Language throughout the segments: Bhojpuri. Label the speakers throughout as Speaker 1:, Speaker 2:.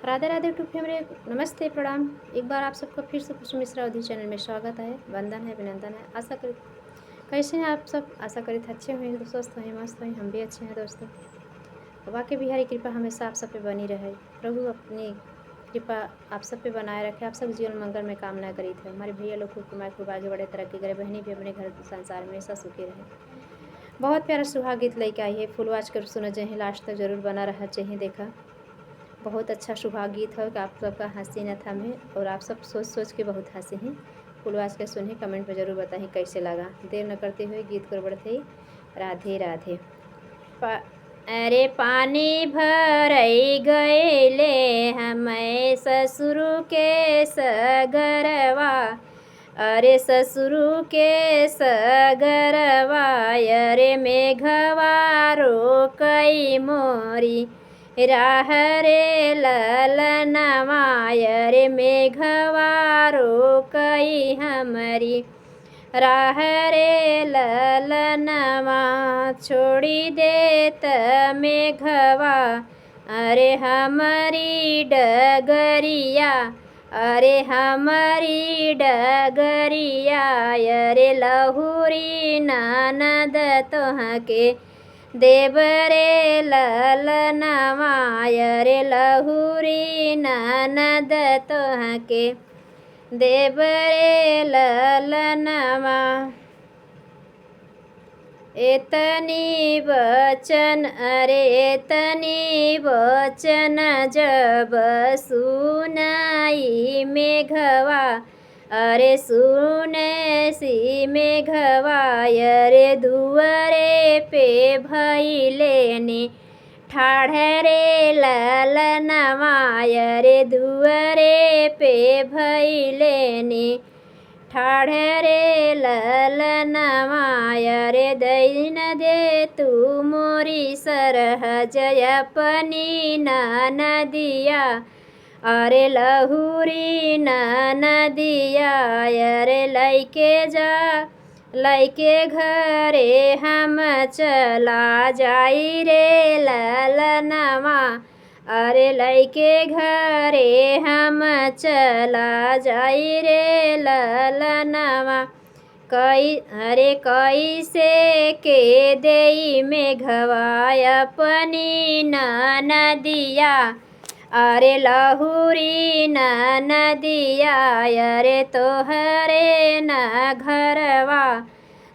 Speaker 1: Radhe Radhe two family. नमस्ते, प्रणाम। एक बार आप सबका फिर से कुसुम मिश्रा अवधी चैनल में स्वागत है। वंदन है, अभिनंदन है। आशा करी कैसे हैं आप सब। आशा करी अच्छे होंगे, तो स्वस्थ होंगे, मस्त होंगे। हम भी अच्छे हैं दोस्तों। वाकई बिहारी कृपा हमेशा आप सब पे बनी रहे। प्रभु अपनी कृपा आप सब पे बनाए रखे। आप सब जीवन मंगल में कामना करी थे। हमारे भैया लोग खूब कमाए, खूब आगे बढ़े, तरक्की करे। बहनी भी अपने घर संसार में हमेशा सुखी रहे। बहुत प्यारा सुहाग गीत लेके आई है। फुल आज कर सुना चाहिए, लास्ट तक जरूर बना रहा चाहिए। देखा बहुत अच्छा सुहाग गीत है कि आप सबका हंसी न थमे और आप सब सोच सोच के बहुत हंसे हैं। फुलवास के सुने, कमेंट में ज़रूर बताएं कैसे लगा। देर न करते हुए गीत को बढ़ते ही राधे राधे। अरे पानी भर गए हमें ससुर के सगरवा। अरे ससुर के सगरवा, अरे मेघवा रोकई मोरी राह रे ललनवा। अरे मेघवा रोकई हमारी राह रे ललनवा। छोड़ी देत मेघवा अरे हमारी डगरिया। अरे हमारी डगरिया, अरे लहुरी ननद तोहके देवरे ललनवा। अरे लहुरी ननद तोहके देवरे ललनवा। एतनी वचन अरे एतनी वचन जब सुनाई मेघवा। अरे सुने सी मेघवा, अरे दुआरे पे भइलेनी ठाढ़ रे ललनवा। अरे दुआरे पे भइलेनी ठाढ़ रे ललनवा। अरे दैन दे तू मोरी सरहज अपनी नदिया। अरे लहुरी नदिया, अरे लैके घरे हम चला जाई रे ललनवा। अरे लैके घरे हम चला जाई रे ललनवा। कैसे के देई मेघवा अपनी नदिया। अरे लहुरी नदिया, अरे तोहरे न घरवा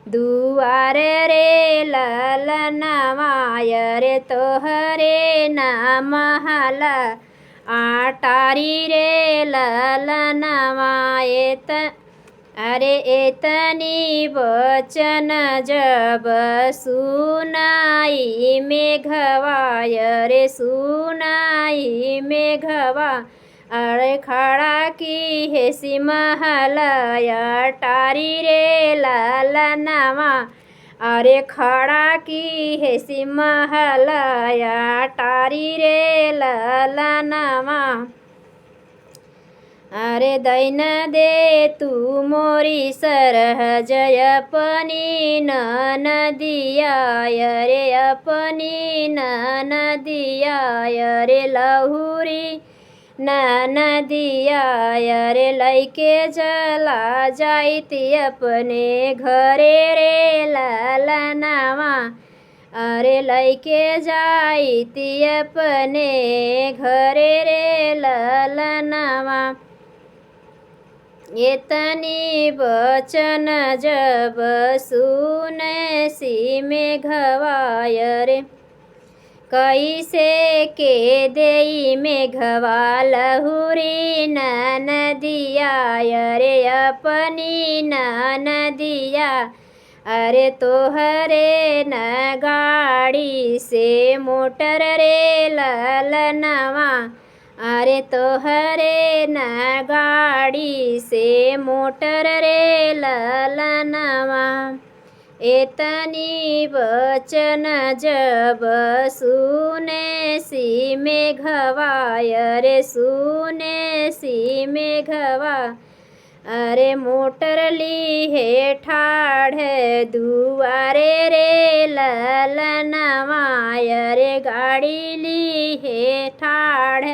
Speaker 1: दुआर रे ललनवा। अरे तोहरे न महला आटारी रे ललनवा। अरे एतनी वचन जब सुनाई मेघवा। अरे सुनाई मेघवा, अरे खड़ा की है सिमहलया टारी रे ललनवा। अरे खड़ा की है सिमहलया टारी रे ललनवा। अरे दैन दे तू मोरी सरहज अपनी नदिया। अरे अपनी नदिया, अरे लहुरी नदिया, अरे लैके चला जाइती अपने घरे रे ललनवा। अरे लैके जाइती अपने घरे रे ललनवा। एतनी वचन जब सुने सी मेघवा। अरे कैसे के देई मेघवा लहुरी नदिया। अरे अपनी नदिया, अरे तोहरे न गाड़ी से मोटर रे ललनवा। अरे तोहरे न गाड़ी से मोटर रे ललनवा। एतनी वचन जब सुने सी मेघवा। अरे सुने सी मेघवा, अरे मोटर ली है ठाढ़ दुआरे रे ललनवा। अरे गाड़ी ली है ठाढ़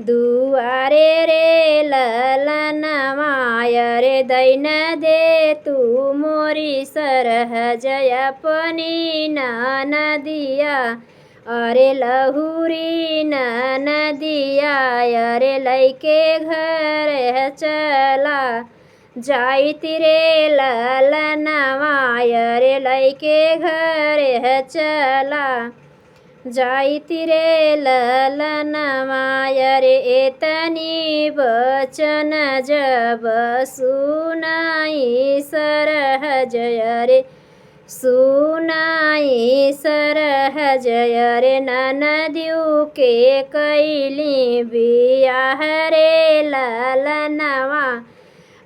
Speaker 1: दुआरे रे ललनवा अरे दैन दे तू मोरी सरहज अपनी नदिया अरे लहुरी नदिया अरे लैके घर चला जाइत रे ललनवा अरे लैके घर चला जाइत रे ललनवा अरे एतनी बचन जब सुनाई सरहज अरे सुनाई सरहज अरे ननदियु के कैली बियाह रे ललनवा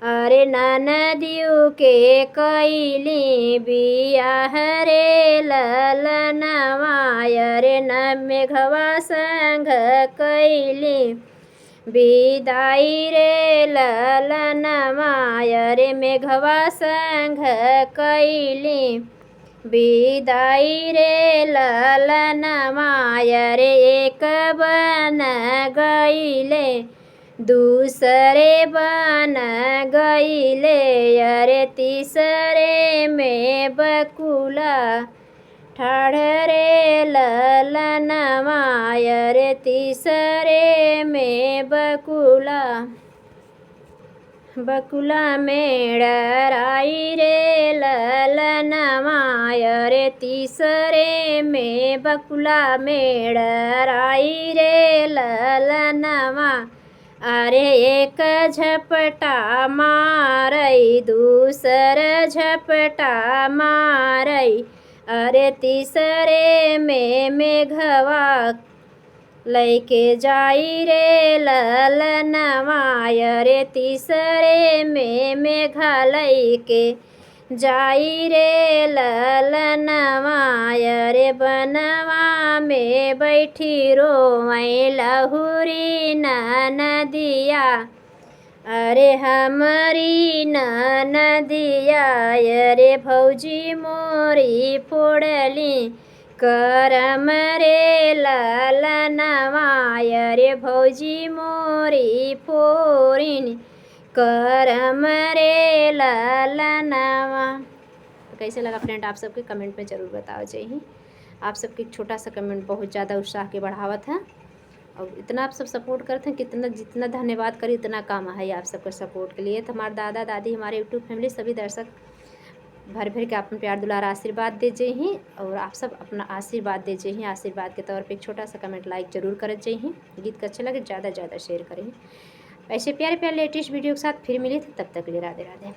Speaker 1: अरे ननदियु के कैली बियाह रे ललनवा अरे न मेघवा संग कैली विदाई रे ललनवा अरे मेघवा संग कैली विदाई रे ललनवा अरे एक बन गईले दूसरे बन गईले अरे तीसरे में बकुला ठाढ़ रे ललनवा अरे तीसरे में बकुला मेड़राई रे ललनवा अरे तीसरे में बकुला मेड़राई रे ललनवा अरे एक झपटा मारई दूसर झपटा मारई अरे तीसरे में मेघवा लैके जाई रे ललनवा अरे तीसरे में मेघा लैके जाई रे ललनवा अरे बनवा में बैठी रोवै लहुरी नदिया अरे हमारी नदिया अरे भौजी मोरी फोड़ली करम रे ललनवा अरे भौजी मोरी फोड़िन करम रे ललनवा। तो कैसे लगा फ्रेंड, आप सबके कमेंट में ज़रूर बताओ चाहिए। आप सबके छोटा सा कमेंट बहुत ज़्यादा उत्साह के बढ़ावत है और इतना आप सब सपोर्ट करते हैं, कितना जितना धन्यवाद करी उतना काम है आप सबके सपोर्ट के लिए। तो हमारे दादा दादी, हमारे यूट्यूब फैमिली, सभी दर्शक भर भर के अपन प्यार दुलार आशीर्वाद दे चाहिए और आप सब अपना आशीर्वाद दे चाहिए। आशीर्वाद के तौर पे एक छोटा सा कमेंट लाइक ज़रूर करें चाहिए। गीत का अच्छा लगे ज़्यादा से ज़्यादा शेयर करें। ऐसे प्यारे प्यारे लेटेस्ट वीडियो के साथ फिर मिले थे, तब तक के लिए राधे राधे।